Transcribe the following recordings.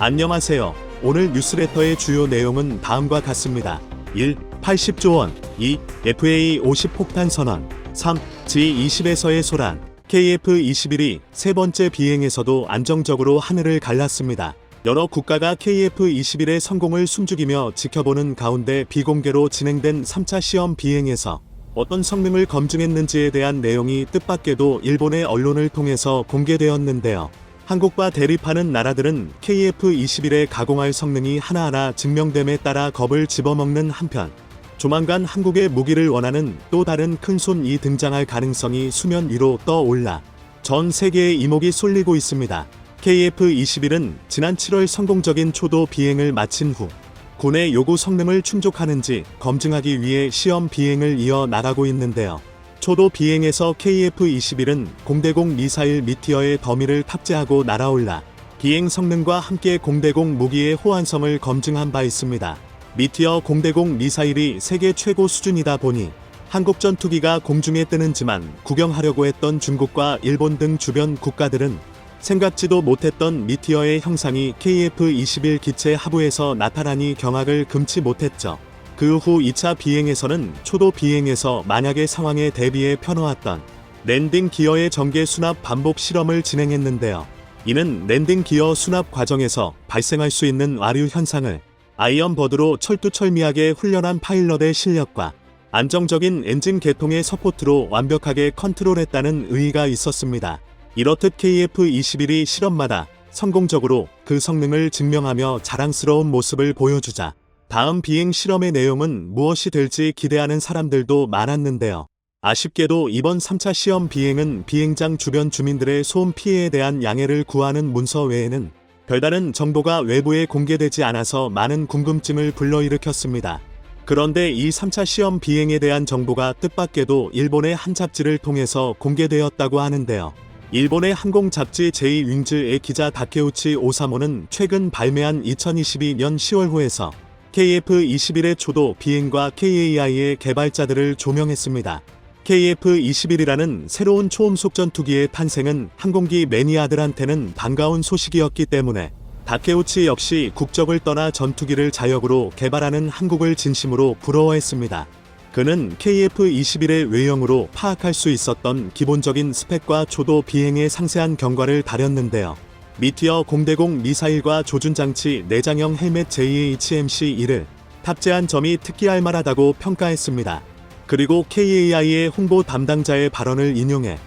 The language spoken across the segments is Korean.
안녕하세요. 오늘 뉴스레터의 주요 내용은 다음과 같습니다. 1. 80조 원. 2. FA50 폭탄 선언. 3. G20에서의 소란. KF21이 세 번째 비행에서도 안정적으로 하늘을 갈랐습니다. 여러 국가가 KF21의 성공을 숨죽이며 지켜보는 가운데 비공개로 진행된 3차 시험 비행에서 어떤 성능을 검증했는지에 대한 내용이 뜻밖에도 일본의 언론을 통해서 공개되었는데요. 한국과 대립하는 나라들은 KF21의 가공할 성능이 하나하나 증명됨에 따라 겁을 집어먹는 한편, 조만간 한국의 무기를 원하는 또 다른 큰손이 등장할 가능성이 수면 위로 떠올라 전 세계의 이목이 쏠리고 있습니다. KF21은 지난 7월 성공적인 초도 비행을 마친 후 군의 요구 성능을 충족하는지 검증하기 위해 시험 비행을 이어 나가고 있는데요. 초도 비행에서 KF21은 공대공 미사일 미티어의 더미를 탑재하고 날아올라 비행 성능과 함께 공대공 무기의 호환성을 검증한 바 있습니다. 미티어 공대공 미사일이 세계 최고 수준이다 보니 한국 전투기가 공중에 뜨는지만 구경하려고 했던 중국과 일본 등 주변 국가들은 생각지도 못했던 미티어의 형상이 KF21 기체 하부에서 나타나니 경악을 금치 못했죠. 그 후 2차 비행에서는 초도 비행에서 만약의 상황에 대비해 펴놓았던 랜딩 기어의 전개 수납 반복 실험을 진행했는데요. 이는 랜딩 기어 수납 과정에서 발생할 수 있는 와류 현상을 아이언버드로 철두철미하게 훈련한 파일럿의 실력과 안정적인 엔진 개통의 서포트로 완벽하게 컨트롤했다는 의의가 있었습니다. 이렇듯 KF21이 실험마다 성공적으로 그 성능을 증명하며 자랑스러운 모습을 보여주자 다음 비행 실험의 내용은 무엇이 될지 기대하는 사람들도 많았는데요. 아쉽게도 이번 3차 시험 비행은 비행장 주변 주민들의 소음 피해에 대한 양해를 구하는 문서 외에는 별다른 정보가 외부에 공개되지 않아서 많은 궁금증을 불러일으켰습니다. 그런데 이 3차 시험 비행에 대한 정보가 뜻밖에도 일본의 한 잡지를 통해서 공개되었다고 하는데요. 일본의 항공 잡지 제2윙즈의 기자 다케우치 오사모는 최근 발매한 2022년 10월호에서 KF21의 초도 비행과 KAI의 개발자들을 조명했습니다. KF21이라는 새로운 초음속 전투기의 탄생은 항공기 매니아들한테는 반가운 소식이었기 때문에 다케우치 역시 국적을 떠나 전투기를 자역으로 개발하는 한국을 진심으로 부러워했습니다. 그는 KF21의 외형으로 파악할 수 있었던 기본적인 스펙과 초도 비행의 상세한 경과를 다뤘는데요. 미티어 공대공 미사일과 조준장치 내장형 헬멧 JHMC-1을 탑재한 점이 특기할 만하다고 평가했습니다. 그리고 KAI의 홍보 담당자의 발언을 인용해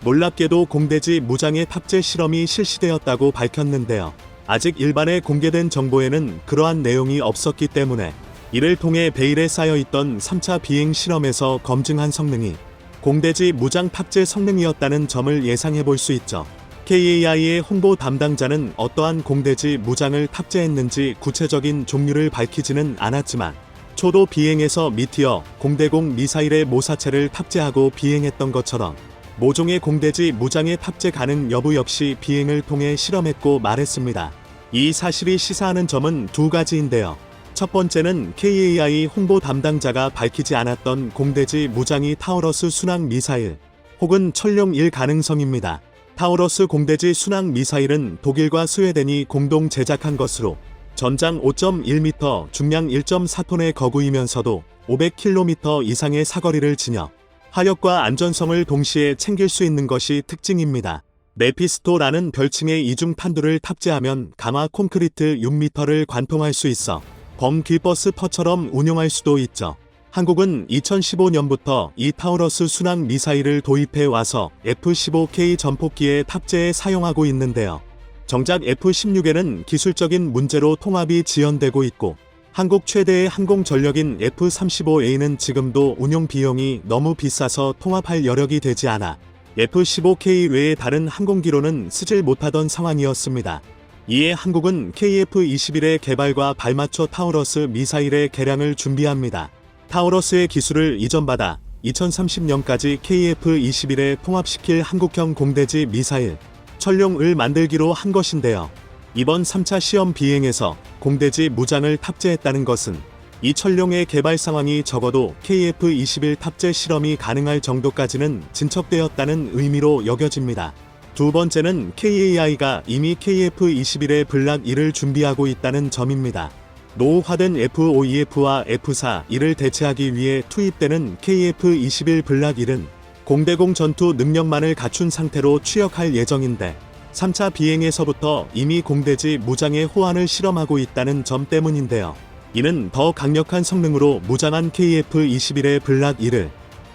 놀랍게도 공대지 무장의 탑재 실험이 실시되었다고 밝혔는데요. 아직 일반에 공개된 정보에는 그러한 내용이 없었기 때문에 이를 통해 베일에 쌓여있던 3차 비행 실험에서 검증한 성능이 공대지 무장 탑재 성능이었다는 점을 예상해볼 수 있죠. KAI의 홍보 담당자는 어떠한 공대지 무장을 탑재했는지 구체적인 종류를 밝히지는 않았지만 초도 비행에서 미티어 공대공 미사일의 모사체를 탑재하고 비행했던 것처럼 모종의 공대지 무장의 탑재 가능 여부 역시 비행을 통해 실험했고 말했습니다. 이 사실이 시사하는 점은 두 가지인데요. 첫 번째는 KAI 홍보 담당자가 밝히지 않았던 공대지 무장이 타우러스 순항 미사일 혹은 천룡1 가능성입니다. 타우러스 공대지 순항 미사일은 독일과 스웨덴이 공동 제작한 것으로 전장 5.1m, 중량 1.4톤의 거구이면서도 500km 이상의 사거리를 지녀 화력과 안전성을 동시에 챙길 수 있는 것이 특징입니다. 메피스토라는 별칭의 이중 판두를 탑재하면 강화 콘크리트 6m를 관통할 수 있어 범 길버스 퍼처럼 운용할 수도 있죠. 한국은 2015년부터 이 타우러스 순항 미사일을 도입해 와서 F-15K 전폭기에 탑재해 사용하고 있는데요. 정작 F-16에는 기술적인 문제로 통합이 지연되고 있고 한국 최대의 항공 전력인 F-35A는 지금도 운용 비용이 너무 비싸서 통합할 여력이 되지 않아 F-15K 외의 다른 항공기로는 쓰질 못하던 상황이었습니다. 이에 한국은 KF-21의 개발과 발맞춰 타우러스 미사일의 개량을 준비합니다. 타우러스의 기술을 이전받아 2030년까지 KF-21에 통합시킬 한국형 공대지 미사일 천룡을 만들기로 한 것인데요. 이번 3차 시험 비행에서 공대지 무장을 탑재했다는 것은 이 천룡의 개발 상황이 적어도 KF-21 탑재 실험이 가능할 정도까지는 진척되었다는 의미로 여겨집니다. 두 번째는 KAI가 이미 KF-21의 블락 1을 준비하고 있다는 점입니다. 노후화된 F-5EF와 F-4E를 대체하기 위해 투입되는 KF-21 블락 1은 공대공 전투 능력만을 갖춘 상태로 취역할 예정인데 3차 비행에서부터 이미 공대지 무장의 호환을 실험하고 있다는 점 때문인데요. 이는 더 강력한 성능으로 무장한 KF-21의 블락 1을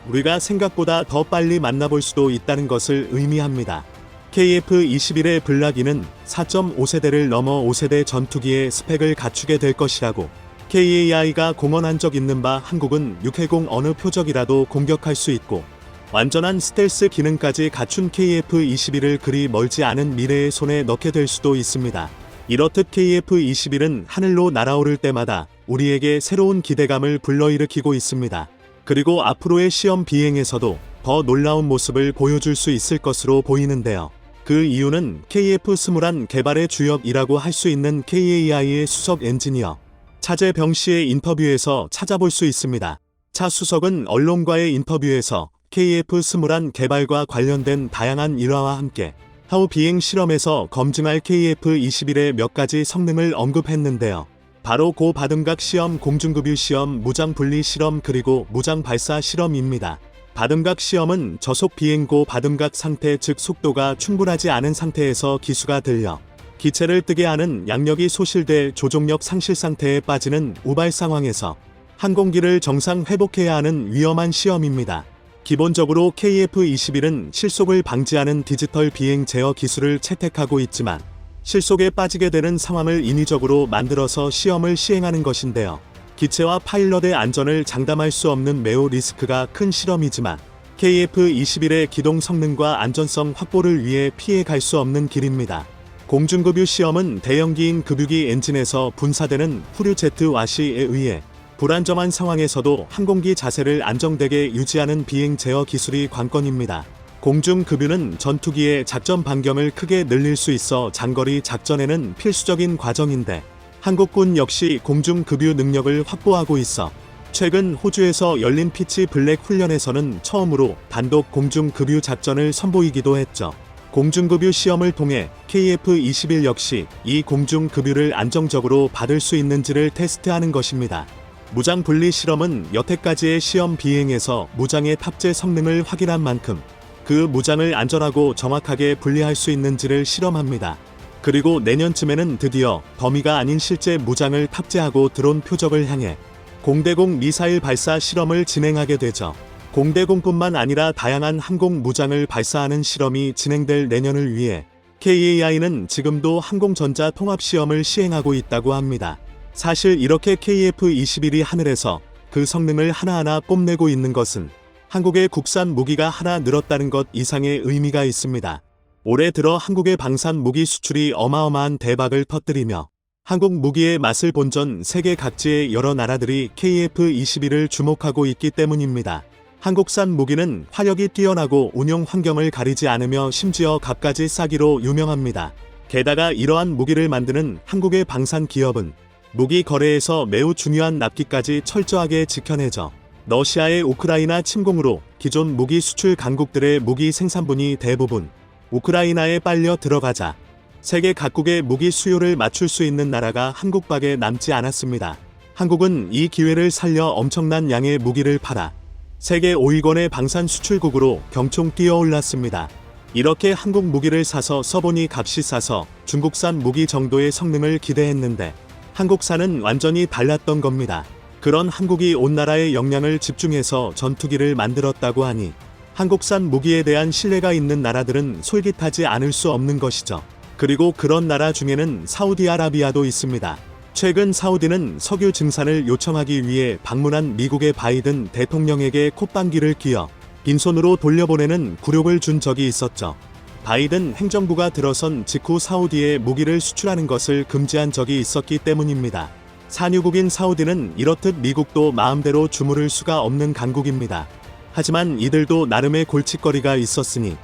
우리가 생각보다 더 빨리 만나볼 수도 있다는 것을 의미합니다. KF-21의 블락 2는 4.5세대를 넘어 5세대 전투기의 스펙을 갖추게 될 것이라고 KAI가 공언한 적 있는 바 한국은 6회공 어느 표적이라도 공격할 수 있고 완전한 스텔스 기능까지 갖춘 KF-21을 그리 멀지 않은 미래의 손에 넣게 될 수도 있습니다. 이렇듯 KF-21은 하늘로 날아오를 때마다 우리에게 새로운 기대감을 불러일으키고 있습니다. 그리고 앞으로의 시험 비행에서도 더 놀라운 모습을 보여줄 수 있을 것으로 보이는데요. 그 이유는 KF-21 개발의 주역이라고 할 수 있는 KAI의 수석 엔지니어 차재병 씨의 인터뷰에서 찾아볼 수 있습니다. 차 수석은 언론과의 인터뷰에서 KF-21 개발과 관련된 다양한 일화와 함께 향후 비행 실험에서 검증할 KF-21의 몇 가지 성능을 언급했는데요. 바로 고바등각 시험, 공중급유 시험, 무장 분리 실험 그리고 무장 발사 실험입니다. 바등각 시험은 저속 비행 고바등각 상태 즉 속도가 충분하지 않은 상태에서 기수가 들려 기체를 뜨게 하는 양력이 소실돼 조종력 상실 상태에 빠지는 우발 상황에서 항공기를 정상 회복해야 하는 위험한 시험입니다. 기본적으로 KF-21은 실속을 방지하는 디지털 비행 제어 기술을 채택하고 있지만 실속에 빠지게 되는 상황을 인위적으로 만들어서 시험을 시행하는 것인데요. 기체와 파일럿의 안전을 장담할 수 없는 매우 리스크가 큰 실험이지만 KF-21의 기동 성능과 안전성 확보를 위해 피해 갈 수 없는 길입니다. 공중급유 시험은 대형기인 급유기 엔진에서 분사되는 후류제트 와시에 의해 불안정한 상황에서도 항공기 자세를 안정되게 유지하는 비행 제어 기술이 관건입니다. 공중급유는 전투기의 작전 반경을 크게 늘릴 수 있어 장거리 작전에는 필수적인 과정인데 한국군 역시 공중급유 능력을 확보하고 있어 최근 호주에서 열린 피치 블랙 훈련에서는 처음으로 단독 공중급유 작전을 선보이기도 했죠. 공중급유 시험을 통해 KF-21 역시 이 공중급유를 안정적으로 받을 수 있는지를 테스트하는 것입니다. 무장 분리 실험은 여태까지의 시험 비행에서 무장의 탑재 성능을 확인한 만큼 그 무장을 안전하고 정확하게 분리할 수 있는지를 실험합니다. 그리고 내년쯤에는 드디어 더미가 아닌 실제 무장을 탑재하고 드론 표적을 향해 공대공 미사일 발사 실험을 진행하게 되죠. 공대공뿐만 아니라 다양한 항공 무장을 발사하는 실험이 진행될 내년을 위해 KAI는 지금도 항공전자 통합 시험을 시행하고 있다고 합니다. 사실 이렇게 KF-21이 하늘에서 그 성능을 하나하나 뽐내고 있는 것은 한국의 국산 무기가 하나 늘었다는 것 이상의 의미가 있습니다. 올해 들어 한국의 방산 무기 수출이 어마어마한 대박을 터뜨리며 한국 무기의 맛을 본 전 세계 각지의 여러 나라들이 KF-21을 주목하고 있기 때문입니다. 한국산 무기는 화력이 뛰어나고 운용 환경을 가리지 않으며 심지어 값까지 싸기로 유명합니다. 게다가 이러한 무기를 만드는 한국의 방산 기업은 무기 거래에서 매우 중요한 납기까지 철저하게 지켜내죠. 러시아의 우크라이나 침공으로 기존 무기 수출 강국들의 무기 생산분이 대부분 우크라이나에 빨려 들어가자 세계 각국의 무기 수요를 맞출 수 있는 나라가 한국밖에 남지 않았습니다. 한국은 이 기회를 살려 엄청난 양의 무기를 팔아 세계 5위권의 방산 수출국으로 경총 뛰어올랐습니다. 이렇게 한국 무기를 사서 써보니 값이 싸서 중국산 무기 정도의 성능을 기대했는데 한국산은 완전히 달랐던 겁니다. 그런 한국이 온 나라의 역량을 집중해서 전투기를 만들었다고 하니 한국산 무기에 대한 신뢰가 있는 나라들은 솔깃하지 않을 수 없는 것이죠. 그리고 그런 나라 중에는 사우디아라비아도 있습니다. 최근 사우디는 석유 증산을 요청하기 위해 방문한 미국의 바이든 대통령에게 콧방귀를 뀌어 빈손으로 돌려보내는 굴욕을 준 적이 있었죠. 바이든 행정부가 들어선 직후 사우디에 무기를 수출하는 것을 금지한 적이 있었기 때문입니다. 산유국인 사우디는 이렇듯 미국도 마음대로 주무를 수가 없는 강국입니다. 하지만 이들도 나름의 골칫거리가 있었으니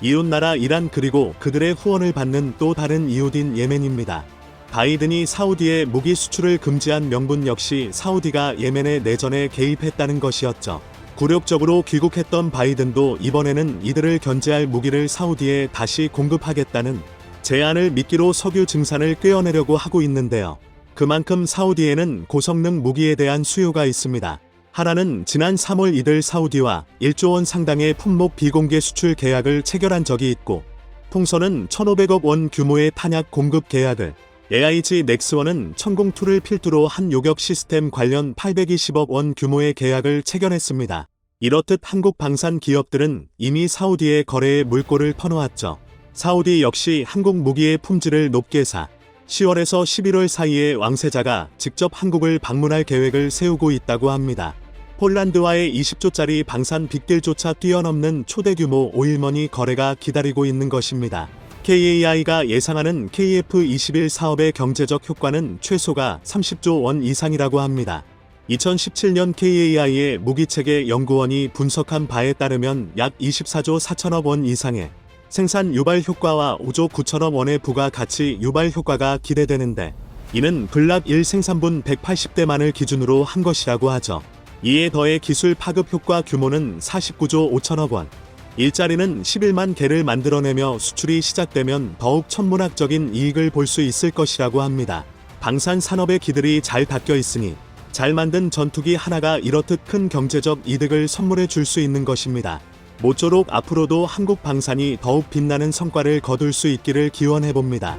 이웃나라 이란 그리고 그들의 후원을 받는 또 다른 이웃인 예멘입니다. 바이든이 사우디에 무기 수출을 금지한 명분 역시 사우디가 예멘의 내전에 개입했다는 것이었죠. 굴욕적으로 귀국했던 바이든도 이번에는 이들을 견제할 무기를 사우디에 다시 공급하겠다는 제안을 미끼로 석유 증산을 꿰어내려고 하고 있는데요. 그만큼 사우디에는 고성능 무기에 대한 수요가 있습니다. 하나는 지난 3월 이들 사우디와 1조 원 상당의 품목 비공개 수출 계약을 체결한 적이 있고, 통선은 1,500억 원 규모의 탄약 공급 계약을, AIG 넥스원은 천공2를 필두로 한 요격 시스템 관련 820억 원 규모의 계약을 체결했습니다. 이렇듯 한국 방산 기업들은 이미 사우디의 거래에 물꼬를 터놓았죠. 사우디 역시 한국 무기의 품질을 높게 사 10월에서 11월 사이에 왕세자가 직접 한국을 방문할 계획을 세우고 있다고 합니다. 폴란드와의 20조짜리 방산 빅딜조차 뛰어넘는 초대규모 오일머니 거래가 기다리고 있는 것입니다. KAI가 예상하는 KF21 사업의 경제적 효과는 최소가 30조 원 이상이라고 합니다. 2017년 KAI의 무기체계 연구원이 분석한 바에 따르면 약 24조 4천억 원 이상의 생산 유발 효과와 5조 9천억 원의 부가가치 유발 효과가 기대되는데, 이는 블락 1 생산분 180대만을 기준으로 한 것이라고 하죠. 이에 더해 기술 파급 효과 규모는 49조 5천억 원, 일자리는 11만 개를 만들어내며 수출이 시작되면 더욱 천문학적인 이익을 볼 수 있을 것이라고 합니다. 방산 산업의 기들이 잘 닦여 있으니 잘 만든 전투기 하나가 이렇듯 큰 경제적 이득을 선물해 줄 수 있는 것입니다. 모쪼록 앞으로도 한국 방산이 더욱 빛나는 성과를 거둘 수 있기를 기원해봅니다.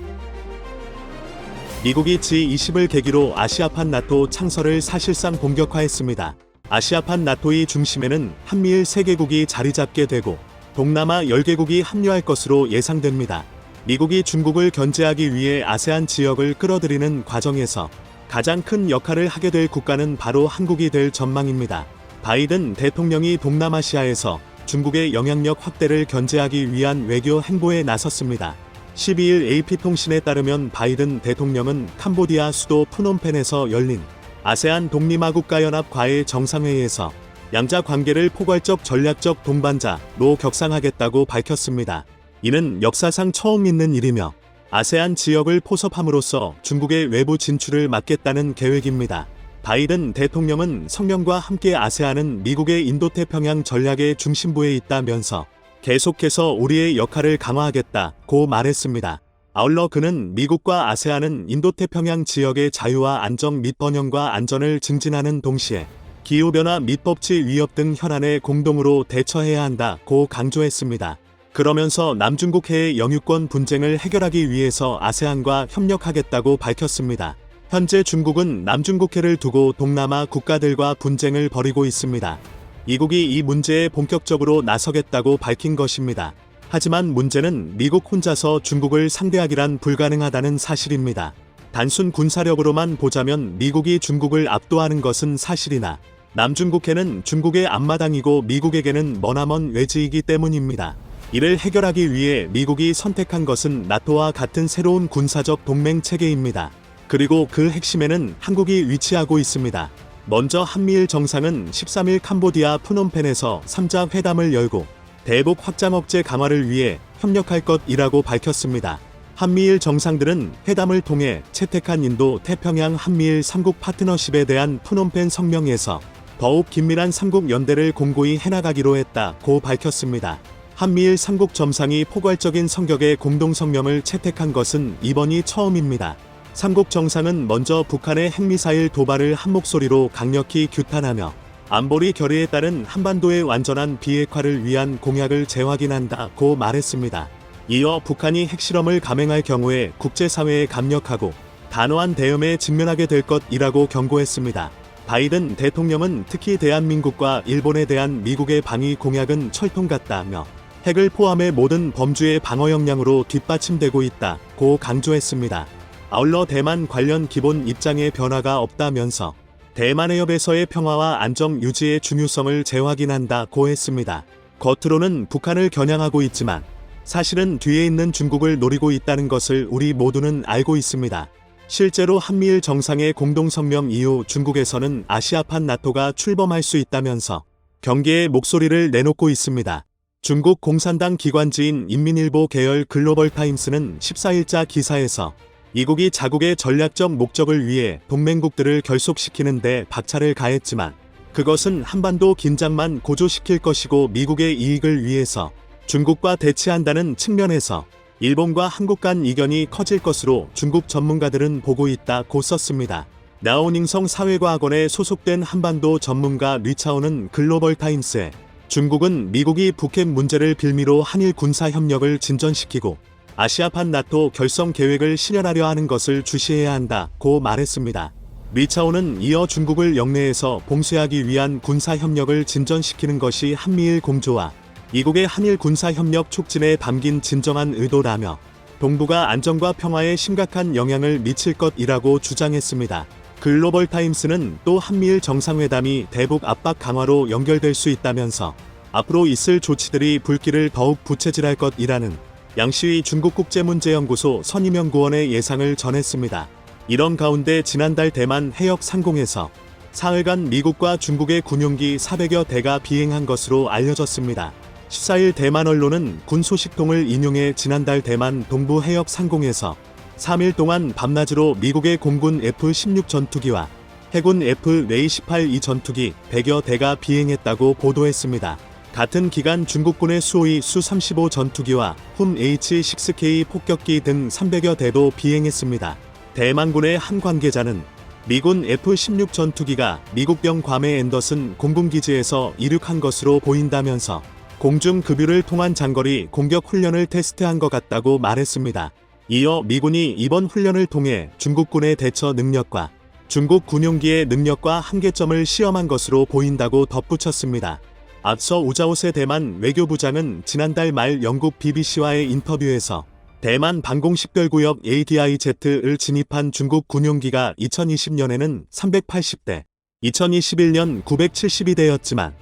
미국이 G20을 계기로 아시아판 나토 창설을 사실상 본격화했습니다. 아시아판 나토의 중심에는 한미일 3개국이 자리 잡게 되고 동남아 10개국이 합류할 것으로 예상됩니다. 미국이 중국을 견제하기 위해 아세안 지역을 끌어들이는 과정에서 가장 큰 역할을 하게 될 국가는 바로 한국이 될 전망입니다. 바이든 대통령이 동남아시아에서 중국의 영향력 확대를 견제하기 위한 외교 행보에 나섰습니다. 12일 AP통신에 따르면 바이든 대통령은 캄보디아 수도 프놈펜에서 열린 아세안 독립아국가연합 과외 정상회의에서 양자 관계를 포괄적 전략적 동반자로 격상하겠다고 밝혔습니다. 이는 역사상 처음 있는 일이며 아세안 지역을 포섭함으로써 중국의 외부 진출을 막겠다는 계획입니다. 바이든 대통령은 성명과 함께 아세안은 미국의 인도태평양 전략의 중심부에 있다면서 계속해서 우리의 역할을 강화하겠다고 말했습니다. 아울러 그는 미국과 아세안은 인도태평양 지역의 자유와 안정 및 번영과 안전을 증진하는 동시에 기후변화 및 법치 위협 등 현안에 공동으로 대처해야 한다고 강조했습니다. 그러면서 남중국 해의 영유권 분쟁을 해결하기 위해서 아세안과 협력하겠다고 밝혔습니다. 현재 중국은 남중국해를 두고 동남아 국가들과 분쟁을 벌이고 있습니다. 이국이 이 문제에 본격적으로 나서겠다고 밝힌 것입니다. 하지만 문제는 미국 혼자서 중국을 상대하기란 불가능하다는 사실입니다. 단순 군사력으로만 보자면 미국이 중국을 압도하는 것은 사실이나 남중국해는 중국의 앞마당이고 미국에게는 머나먼 외지이기 때문입니다. 이를 해결하기 위해 미국이 선택한 것은 나토와 같은 새로운 군사적 동맹 체계입니다. 그리고 그 핵심에는 한국이 위치하고 있습니다. 먼저 한미일 정상은 13일 캄보디아 프놈펜에서 3자 회담을 열고 대북 확장 억제 강화를 위해 협력할 것이라고 밝혔습니다. 한미일 정상들은 회담을 통해 채택한 인도 태평양 한미일 3국 파트너십에 대한 프놈펜 성명에서 더욱 긴밀한 3국 연대를 공고히 해나가기로 했다고 밝혔습니다. 한미일 3국 정상이 포괄적인 성격의 공동성명을 채택한 것은 이번이 처음입니다. 3국 정상은 먼저 북한의 핵미사일 도발을 한 목소리로 강력히 규탄하며 안보리 결의에 따른 한반도의 완전한 비핵화를 위한 공약을 재확인한다고 말했습니다. 이어 북한이 핵실험을 감행할 경우에 국제사회에 강력하고 단호한 대응에 직면하게 될 것이라고 경고했습니다. 바이든 대통령은 특히 대한민국과 일본에 대한 미국의 방위 공약은 철통 같다며 핵을 포함해 모든 범주의 방어 역량으로 뒷받침되고 있다고 강조했습니다. 아울러 대만 관련 기본 입장에 변화가 없다면서 대만 해협에서의 평화와 안정 유지의 중요성을 재확인한다고 했습니다. 겉으로는 북한을 겨냥하고 있지만 사실은 뒤에 있는 중국을 노리고 있다는 것을 우리 모두는 알고 있습니다. 실제로 한미일 정상의 공동성명 이후 중국에서는 아시아판 나토가 출범할 수 있다면서 경계의 목소리를 내놓고 있습니다. 중국 공산당 기관지인 인민일보 계열 글로벌타임스는 14일자 기사에서 이국이 자국의 전략적 목적을 위해 동맹국들을 결속시키는 데 박차를 가했지만 그것은 한반도 긴장만 고조시킬 것이고 미국의 이익을 위해서 중국과 대치한다는 측면에서 일본과 한국 간 이견이 커질 것으로 중국 전문가들은 보고 있다고 썼습니다. 나오닝성 사회과학원에 소속된 한반도 전문가 류차오는 글로벌타임스에 중국은 미국이 북핵 문제를 빌미로 한일 군사협력을 진전시키고 아시아판 나토 결성 계획을 실현하려 하는 것을 주시해야 한다고 말했습니다. 류차오는 이어 중국을 영내에서 봉쇄하기 위한 군사협력을 진전시키는 것이 한미일 공조와 미국의 한일 군사협력 촉진에 담긴 진정한 의도라며 동북아 안정과 평화에 심각한 영향을 미칠 것이라고 주장했습니다. 글로벌타임스는 또 한미일 정상회담이 대북 압박 강화로 연결될 수 있다면서 앞으로 있을 조치들이 불길을 더욱 부채질할 것이라는 양시위 중국국제문제연구소 선임연구원의 예상을 전했습니다. 이런 가운데 지난달 대만 해역 상공에서 사흘간 미국과 중국의 군용기 400여 대가 비행한 것으로 알려졌습니다. 14일 대만 언론은 군 소식통을 인용해 지난달 대만 동부 해역 상공에서 3일 동안 밤낮으로 미국의 공군 F-16 전투기와 해군 F-18E 전투기 100여 대가 비행했다고 보도했습니다. 같은 기간 중국군의 수호위 수-35 전투기와 훔 H-6K 폭격기 등 300여 대도 비행했습니다. 대만군의 한 관계자는 미군 F-16 전투기가 미국병 괌의 앤더슨 공군기지에서 이륙한 것으로 보인다면서 공중급유를 통한 장거리 공격 훈련을 테스트한 것 같다고 말했습니다. 이어 미군이 이번 훈련을 통해 중국군의 대처 능력과 중국 군용기의 능력과 한계점을 시험한 것으로 보인다고 덧붙였습니다. 앞서 우자오세 대만 외교부장은 지난달 말 영국 BBC와의 인터뷰에서 대만 방공식별구역 ADIZ를 진입한 중국 군용기가 2020년에는 380대, 2021년 972대였지만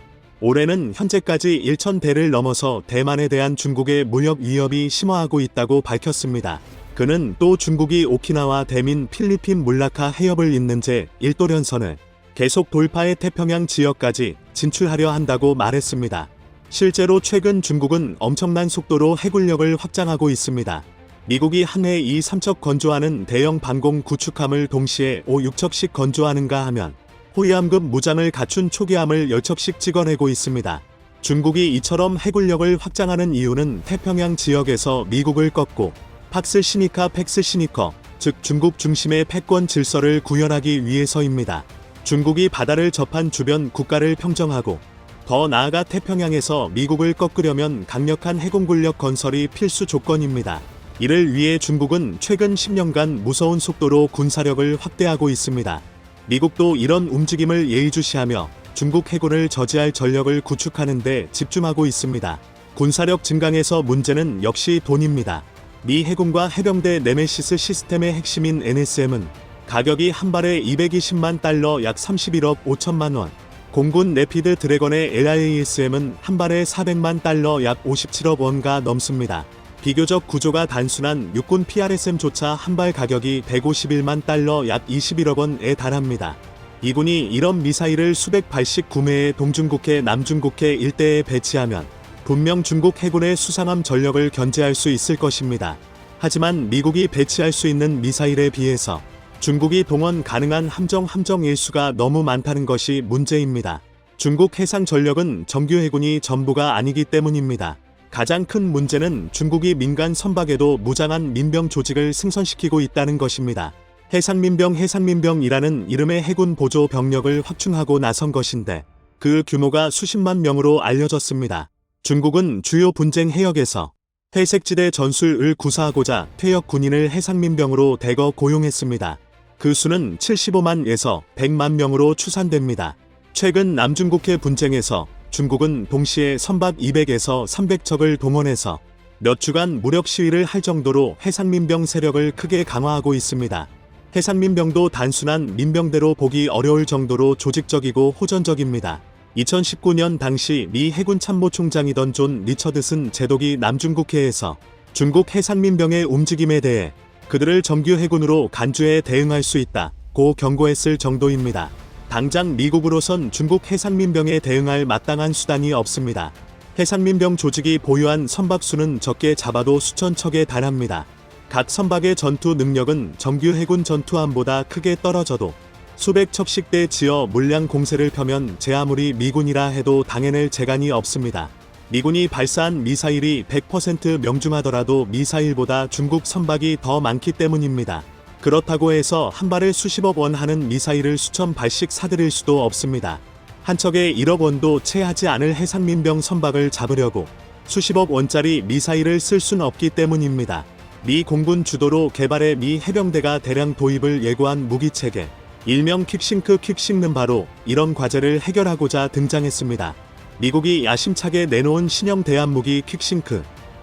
올해는 현재까지 1000대를 넘어서 대만에 대한 중국의 무력 위협이 심화하고 있다고 밝혔습니다. 그는 또 중국이 오키나와 대민 필리핀 물라카 해협을 잇는 제1도련선을 계속 돌파해 태평양 지역까지 진출하려 한다고 말했습니다. 실제로 최근 중국은 엄청난 속도로 해군력을 확장하고 있습니다. 미국이 한 해 2-3척 건조하는 대형 방공 구축함을 동시에 5-6척씩 건조하는가 하면 호위함급 무장을 갖춘 초기함을 10척씩 찍어내고 있습니다. 중국이 이처럼 해군력을 확장하는 이유는 태평양 지역에서 미국을 꺾고 팍스 시니카 팩스 시니커, 즉 중국 중심의 패권 질서를 구현하기 위해서입니다. 중국이 바다를 접한 주변 국가를 평정하고 더 나아가 태평양에서 미국을 꺾으려면 강력한 해군군력 건설이 필수 조건입니다. 이를 위해 중국은 최근 10년간 무서운 속도로 군사력을 확대하고 있습니다. 미국도 이런 움직임을 예의주시하며 중국 해군을 저지할 전력을 구축하는 데 집중하고 있습니다. 군사력 증강에서 문제는 역시 돈입니다. 미 해군과 해병대 네메시스 시스템의 핵심인 NSM은 가격이 한 발에 220만 달러 약 31억 5천만 원, 공군 레피드 드래건의 LIASM은 한 발에 400만 달러 약 57억 원가 넘습니다. 비교적 구조가 단순한 육군 PRSM조차 한 발 가격이 151만 달러 약 21억 원에 달합니다. 미군이 이런 미사일을 수백 발씩 구매해 동중국해 남중국해 일대에 배치하면 분명 중국 해군의 수상함 전력을 견제할 수 있을 것입니다. 하지만 미국이 배치할 수 있는 미사일에 비해서 중국이 동원 가능한 함정 일수가 너무 많다는 것이 문제입니다. 중국 해상 전력은 정규 해군이 전부가 아니기 때문입니다. 가장 큰 문제는 중국이 민간 선박에도 무장한 민병 조직을 승선시키고 있다는 것입니다. 해상민병이라는 이름의 해군 보조 병력을 확충하고 나선 것인데 그 규모가 수십만 명으로 알려졌습니다. 중국은 주요 분쟁 해역에서 회색지대 전술을 구사하고자 퇴역 군인을 해상민병으로 대거 고용했습니다. 그 수는 75만에서 100만 명으로 추산됩니다. 최근 남중국해 분쟁에서 중국은 동시에 선박 200에서 300척을 동원해서 몇 주간 무력 시위를 할 정도로 해상민병 세력을 크게 강화하고 있습니다. 해상민병도 단순한 민병대로 보기 어려울 정도로 조직적이고 호전적입니다. 2019년 당시 미 해군 참모총장이던 존 리처드슨 제독이 남중국해에서 중국 해상민병의 움직임에 대해 그들을 정규 해군으로 간주해 대응할 수 있다고 경고했을 정도입니다. 당장 미국으로선 중국 해상민병에 대응할 마땅한 수단이 없습니다. 해상민병 조직이 보유한 선박 수는 적게 잡아도 수천 척에 달합니다. 각 선박의 전투 능력은 정규 해군 전투함보다 크게 떨어져도 수백 척씩대 지어 물량 공세를 펴면 제 아무리 미군이라 해도 당해낼 재간이 없습니다. 미군이 발사한 미사일이 100% 명중하더라도 미사일보다 중국 선박이 더 많기 때문입니다. 그렇다고 해서 한 발에 수십억 원 하는 미사일을 수천 발씩 사들일 수도 없습니다. 한 척에 1억 원도 채 하지 않을 해상민병 선박을 잡으려고 수십억 원짜리 미사일을 쓸 순 없기 때문입니다. 미 공군 주도로 개발해 미 해병대가 대량 도입을 예고한 무기체계, 일명 퀵싱크는 바로 이런 과제를 해결하고자 등장했습니다. 미국이 야심차게 내놓은 신형 대한무기 퀵싱크,